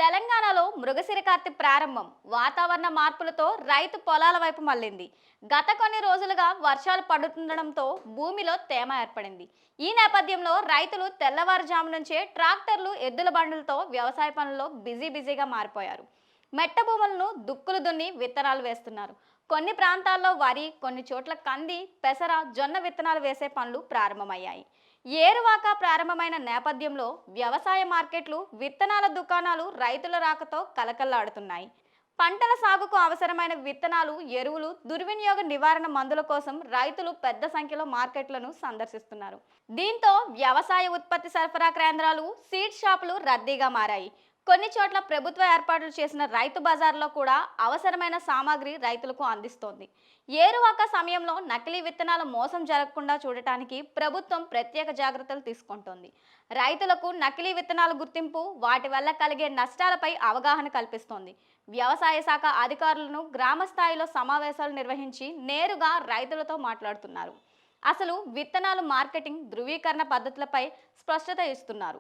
తెలంగాణలో మృగశిర కార్తె ప్రారంభం వాతావరణ మార్పులతో రైతు పొలాల వైపు మళ్ళింది. గత కొన్ని రోజులుగా వర్షాలు పడుతుండడంతో భూమిలో తేమ ఏర్పడింది. ఈ నేపథ్యంలో రైతులు తెల్లవారుజాము నుంచే ట్రాక్టర్లు, ఎద్దుల బండులతో వ్యవసాయ పనుల్లో బిజీగా మారిపోయారు. మెట్ట భూములను దుక్కులు దున్ని విత్తనాలు వేస్తున్నారు. కొన్ని ప్రాంతాల్లో వరి, కొన్ని చోట్ల కంది, పెసర, జొన్న విత్తనాలు వేసే పనులు ప్రారంభమయ్యాయి. ఏరువాక ప్రారంభమైన నేపథ్యంలో వ్యవసాయ మార్కెట్లు, విత్తనాల దుకాణాలు రైతుల రాకతో కలకల్లాడుతున్నాయి. పంటల సాగుకు అవసరమైన విత్తనాలు, ఎరువులు, దుర్వినియోగ నివారణ మందుల కోసం రైతులు పెద్ద సంఖ్యలో మార్కెట్లను సందర్శిస్తున్నారు. దీంతో వ్యవసాయ ఉత్పత్తి సరఫరా కేంద్రాలు, సీడ్ షాపులు రద్దీగా మారాయి. కొన్ని చోట్ల ప్రభుత్వ ఏర్పాట్లు చేసిన రైతు బజార్లో కూడా అవసరమైన సామాగ్రి రైతులకు అందిస్తోంది. ఏరువాక సమయంలో నకిలీ విత్తనాల మోసం జరగకుండా చూడటానికి ప్రభుత్వం ప్రత్యేక జాగ్రత్తలు తీసుకుంటోంది. రైతులకు నకిలీ విత్తనాల గుర్తింపు, వాటి వల్ల కలిగే నష్టాలపై అవగాహన కల్పిస్తోంది. వ్యవసాయ శాఖ అధికారులను గ్రామ స్థాయిలో సమావేశాలు నిర్వహించి నేరుగా రైతులతో మాట్లాడుతున్నారు. అసలు విత్తనాలు మార్కెటింగ్, ధృవీకరణ పద్ధతులపై స్పష్టత ఇస్తున్నారు.